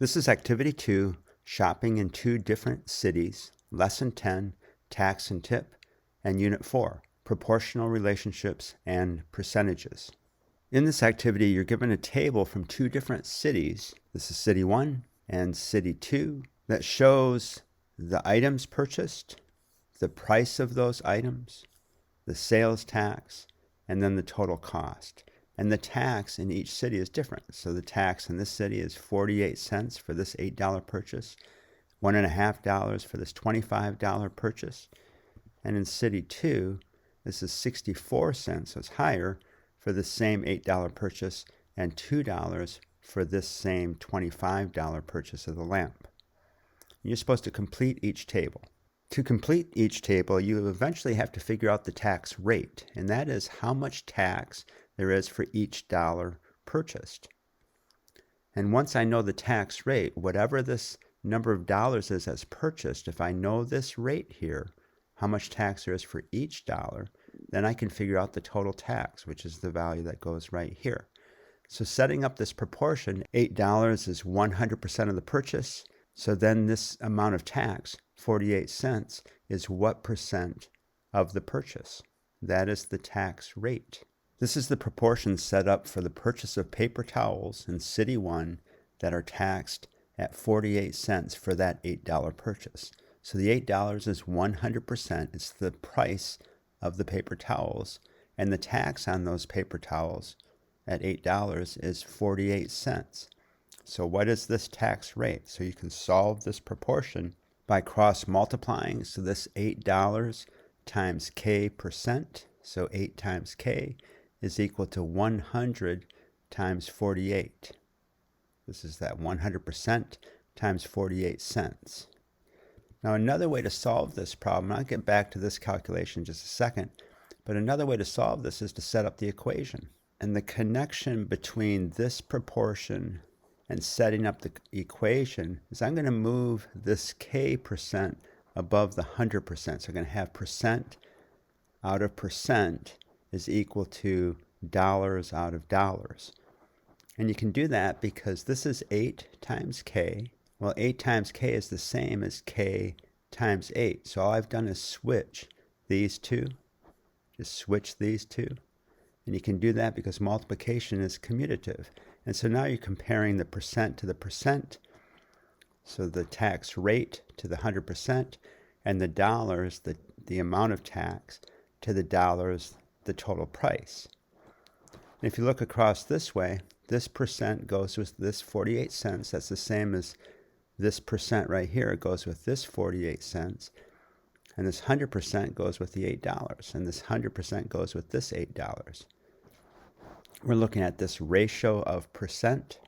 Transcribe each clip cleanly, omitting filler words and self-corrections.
This is Activity 2, Shopping in Two Different Cities, Lesson 10, Tax and Tip, and Unit 4, Proportional Relationships and Percentages. In this activity, you're given a table from two different cities. This is City 1 and City 2 that shows the items purchased, the price of those items, the sales tax, and then the total cost. And the tax in each city is different. So the tax in this city is 48 cents for this $8 purchase, $1.50 for this $25 purchase. And in City 2, this is 64 cents, so it's higher, for the same $8 purchase, and $2 for this same $25 purchase of the lamp. You're supposed to complete each table. To complete each table, you eventually have to figure out the tax rate, and that is how much tax there is for each dollar purchased. And once I know the tax rate, whatever this number of dollars is as purchased, if I know this rate here, how much tax there is for each dollar, then I can figure out the total tax, which is the value that goes right here. So setting up this proportion, $8 is 100% of the purchase. So then this amount of tax, 48 cents, is what percent of the purchase? That is the tax rate. This is the proportion set up for the purchase of paper towels in City 1 that are taxed at 48 cents for that $8 purchase. So the $8 is 100%. It's the price of the paper towels, and the tax on those paper towels at $8 is 48 cents. So what is this tax rate? So you can solve this proportion by cross multiplying. So this $8 times K percent, so 8 times K, is equal to 100 times 48. This is that 100% times 48 cents. Now another way to solve this problem, I'll get back to this calculation in just a second, but another way to solve this is to set up the equation. And the connection between this proportion and setting up the equation is I'm going to move this K percent above the 100%. So I'm going to have percent out of percent is equal to dollars out of dollars. And you can do that because this is 8 times K. Well, 8 times K is the same as K times 8. So all I've done is switch these two. Just switch these two. And you can do that because multiplication is commutative. And so now you're comparing the percent to the percent. So the tax rate to the 100%, and the dollars, the amount of tax, to the dollars, the total price. And if you look across this way, this percent goes with this 48 cents. That's the same as this percent right here. It goes with this 48 cents. And this 100% goes with the $8. And this 100% goes with this $8. We're looking at this ratio of percent,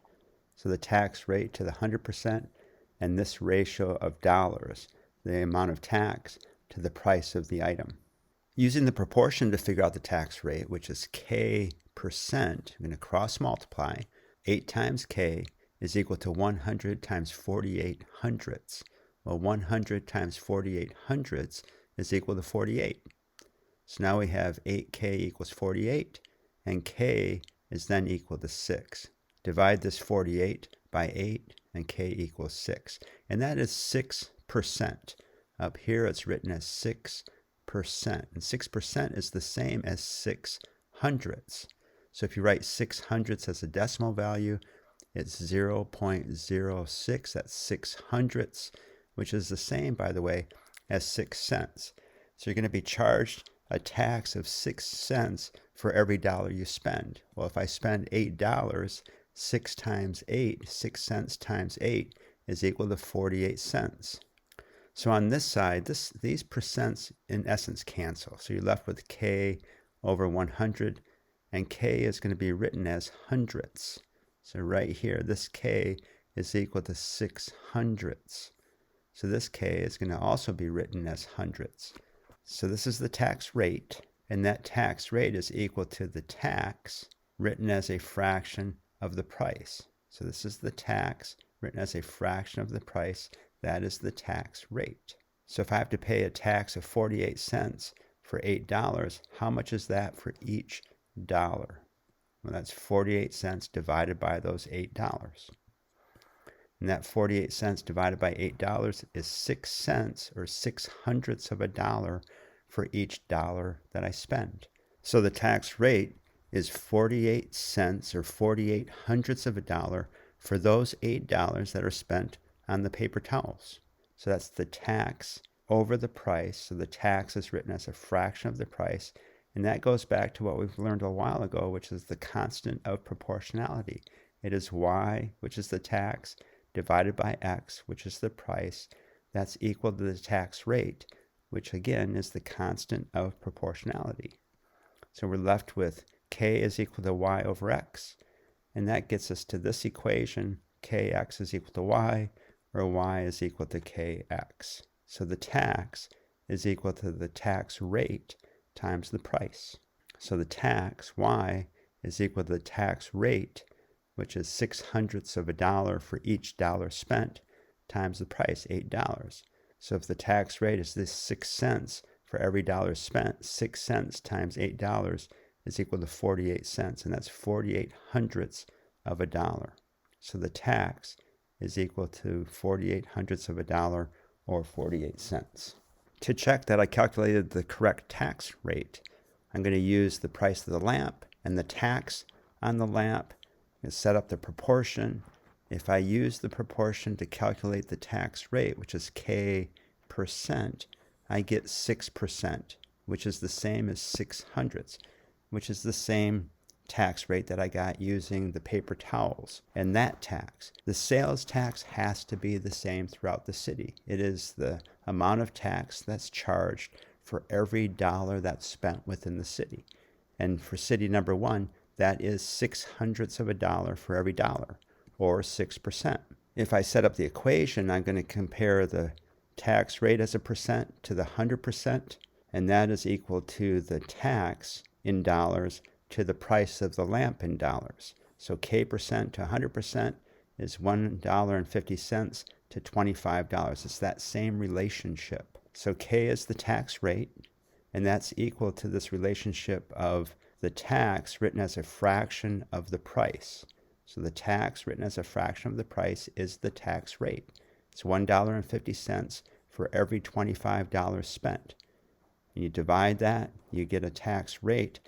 so the tax rate to the 100%, and this ratio of dollars, the amount of tax to the price of the item. Using the proportion to figure out the tax rate, which is K percent, I'm going to cross multiply. 8 times K is equal to 100 times 48 hundredths. Well, 100 times 48 hundredths is equal to 48. So now we have 8K equals 48, and K is then equal to 6. Divide this 48 by 8, and K equals 6. And that is 6%. Up here it's written as 6%. And 6% is the same as 6 hundredths. So if you write 6 hundredths as a decimal value, it's 0.06. That's 6 hundredths, which is the same, by the way, as 6 cents. So you're going to be charged a tax of 6 cents for every dollar you spend. Well, if I spend $8, 6 times 8, 6 cents times 8 is equal to 48 cents. So on this side, these percents in essence cancel. So you're left with K over 100, and K is going to be written as hundredths. So right here, this K is equal to 6 hundredths. So this K is going to also be written as hundredths. So this is the tax rate, and that tax rate is equal to the tax written as a fraction of the price. So this is the tax written as a fraction of the price. That is the tax rate. So if I have to pay a tax of 48 cents for $8, how much is that for each dollar? Well, that's 48 cents divided by those $8. And that 48 cents divided by $8 is 6 cents, or 6/100ths of a dollar for each dollar that I spend. So the tax rate is 48 cents, or 48/100ths of a dollar for those $8 that are spent on the paper towels. So that's the tax over the price. So the tax is written as a fraction of the price. And that goes back to what we've learned a while ago, which is the constant of proportionality. It is y, which is the tax, divided by x, which is the price. That's equal to the tax rate, which again is the constant of proportionality. So we're left with k is equal to y over x. And that gets us to this equation, kx is equal to y, or y is equal to kx. So the tax is equal to the tax rate times the price. So the tax, y, is equal to the tax rate, which is 6/100ths of a dollar for each dollar spent, times the price, $8. So if the tax rate is this 6 cents for every dollar spent, 6 cents times $8 is equal to 48 cents, and that's 48/100ths of a dollar. So the tax is equal to 48/100ths of a dollar, or 48 cents. To check that I calculated the correct tax rate, I'm going to use the price of the lamp and the tax on the lamp and set up the proportion. If I use the proportion to calculate the tax rate, which is k%, I get 6%, which is the same as 6/100ths, which is the same tax rate that I got using the paper towels. And that tax, the sales tax, has to be the same throughout the city. It is the amount of tax that's charged for every dollar that's spent within the city. And for city number 1, that is 6/100ths of a dollar for every dollar, or 6%. If I set up the equation, I'm going to compare the tax rate as a percent to the 100%, and that is equal to the tax in dollars to the price of the lamp in dollars. So k% to 100% is $1.50 to $25. It's that same relationship. So k is the tax rate, and that's equal to this relationship of the tax written as a fraction of the price. So the tax written as a fraction of the price is the tax rate. It's $1.50 for every $25 spent. And you divide that, you get a tax rate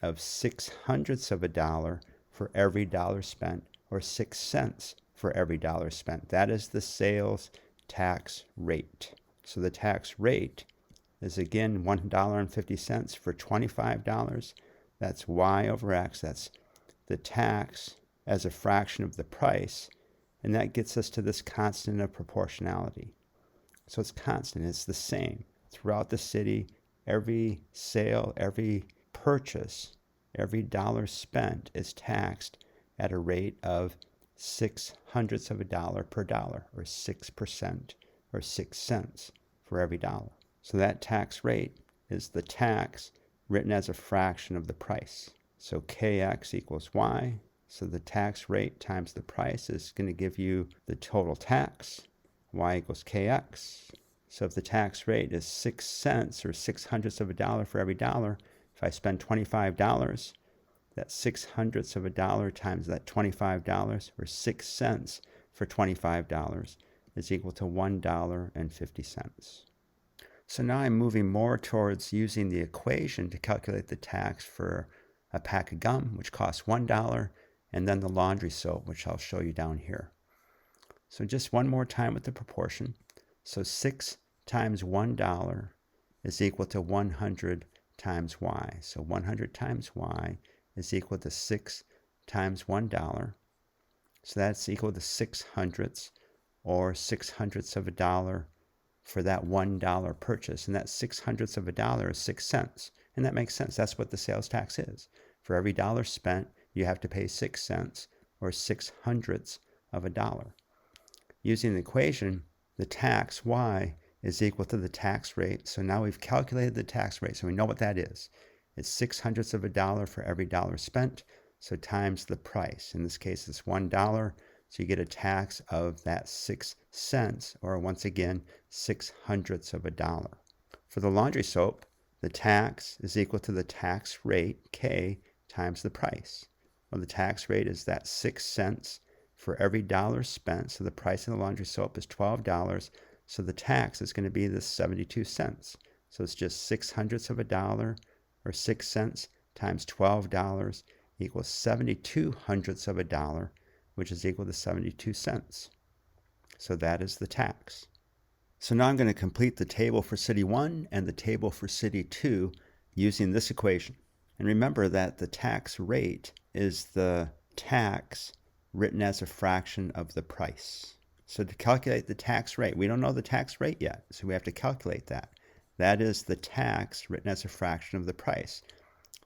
of 6/100ths of a dollar for every dollar spent, or 6 cents for every dollar spent. That is the sales tax rate. So the tax rate is again $1.50 for $25. That's y over x. That's the tax as a fraction of the price. And that gets us to this constant of proportionality. So it's constant. It's the same throughout the city. Every sale, every purchase, every dollar spent is taxed at a rate of 6/100ths of a dollar per dollar, or 6%, or 6 cents for every dollar. So that tax rate is the tax written as a fraction of the price. So kx equals y. So the tax rate times the price is going to give you the total tax. Y equals kx. So if the tax rate is 6 cents, or 6/100ths of a dollar for every dollar, if I spend $25, that's 6/100ths of a dollar times that $25, or 6 cents for $25, is equal to $1.50. So now I'm moving more towards using the equation to calculate the tax for a pack of gum, which costs $1, and then the laundry soap, which I'll show you down here. So just one more time with the proportion. So 6 times $1 is equal to 100 times y. So 100 times y is equal to 6 times $1. So that's equal to 6/100ths, or 6/100ths of a dollar for that $1 purchase. And that 6/100ths of a dollar is 6 cents. And that makes sense. That's what the sales tax is. For every dollar spent, you have to pay 6 cents, or 6/100ths of a dollar. Using the equation, the tax, y, is equal to the tax rate. So now we've calculated the tax rate, so we know what that is. It's 6/100ths of a dollar for every dollar spent, so times the price. In this case, it's $1, so you get a tax of that 6 cents, or once again, 6/100ths of a dollar. For the laundry soap, the tax is equal to the tax rate, k, times the price. Well, the tax rate is that 6 cents for every dollar spent. So the price of the laundry soap is $12. So the tax is going to be this 72 cents. So it's just 6/100ths of a dollar, or 6 cents, times $12 equals 72/100ths of a dollar, which is equal to 72 cents. So that is the tax. So now I'm going to complete the table for city 1 and the table for city 2 using this equation. And remember that the tax rate is the tax written as a fraction of the price. So to calculate the tax rate, we don't know the tax rate yet, so we have to calculate that. That is the tax written as a fraction of the price.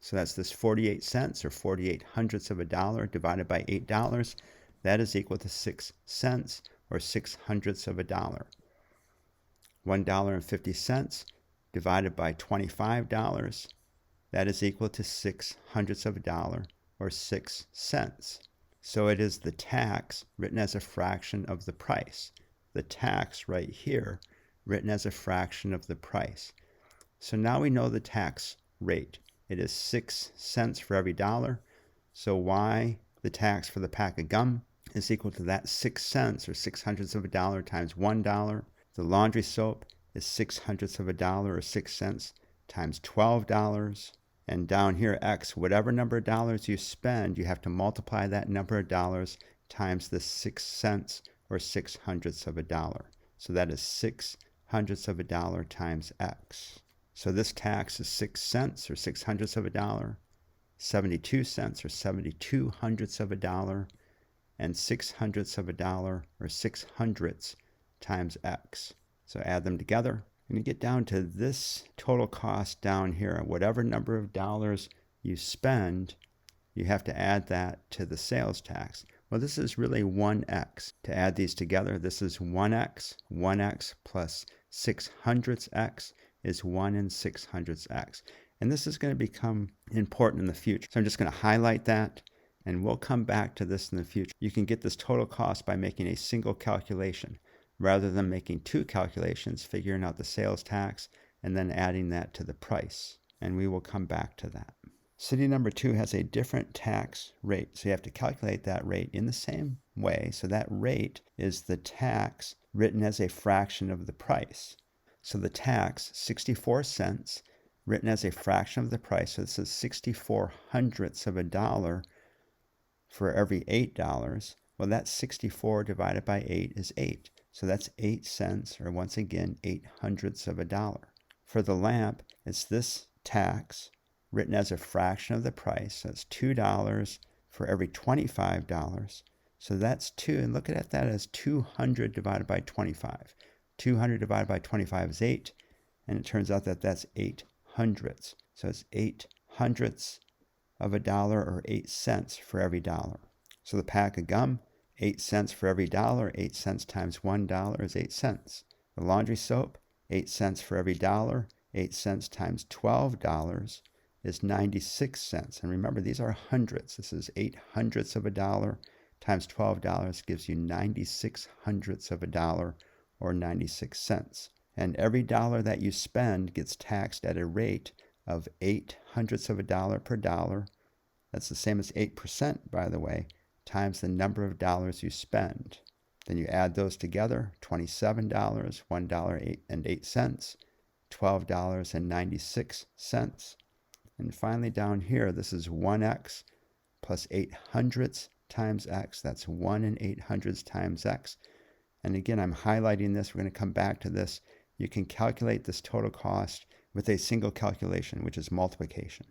So that's this 48 cents, or 48/100ths of a dollar, divided by $8. That is equal to 6 cents, or 6/100ths of a dollar. $1.50 divided by $25, that is equal to 6/100ths of a dollar, or 6 cents. So it is the tax written as a fraction of the price. The tax right here written as a fraction of the price. So now we know the tax rate. It is 6 cents for every dollar. So y, the tax for the pack of gum, is equal to that 6 cents, or 6/100ths of a dollar, times $1. The laundry soap is 6/100ths of a dollar, or 6 cents, times $12. And down here, x, whatever number of dollars you spend, you have to multiply that number of dollars times the 6 cents, or 6/100ths of a dollar. So that is 6/100ths of a dollar times x. So this tax is 6 cents, or 6/100ths of a dollar, 72 cents, or 72/100ths of a dollar, and 6/100ths of a dollar, or 6/100ths, times x. So add them together, and you get down to this total cost down here. Whatever number of dollars you spend, you have to add that to the sales tax. Well, this is really 1x. To add these together, this is 1x. 1x plus 6/100ths x is 1 6/100ths x. And this is going to become important in the future. So I'm just going to highlight that, and we'll come back to this in the future. You can get this total cost by making a single calculation, rather than making 2 calculations, figuring out the sales tax, and then adding that to the price. And we will come back to that. City number 2 has a different tax rate, so you have to calculate that rate in the same way. So that rate is the tax written as a fraction of the price. So the tax, 64 cents, written as a fraction of the price. So this is 64/100ths of a dollar for every $8. Well, that's 64 divided by 8 is 8. So that's 8 cents, or once again, 8/100ths of a dollar. For the lamp, it's this tax written as a fraction of the price. So it's $2 for every $25. So that's 2, and look at that as 200 divided by 25. 200 divided by 25 is 8, and it turns out that that's 8/100ths. So it's 8/100ths of a dollar, or 8 cents for every dollar. So the pack of gum, 8 cents for every dollar. 8 cents times $1 is 8 cents. The laundry soap, 8 cents for every dollar. 8 cents times $12 is 96 cents. And remember, these are hundredths. This is 8/100ths of a dollar times $12 gives you 96/100ths of a dollar, or 96 cents. And every dollar that you spend gets taxed at a rate of 8/100ths of a dollar per dollar. That's the same as 8%, by the way, times the number of dollars you spend. Then you add those together, $27, $1.08, $12.96. And finally down here, this is 1x plus 8/100ths times x. That's 1 800ths times x. And again, I'm highlighting this. We're going to come back to this. You can calculate this total cost with a single calculation, which is multiplication.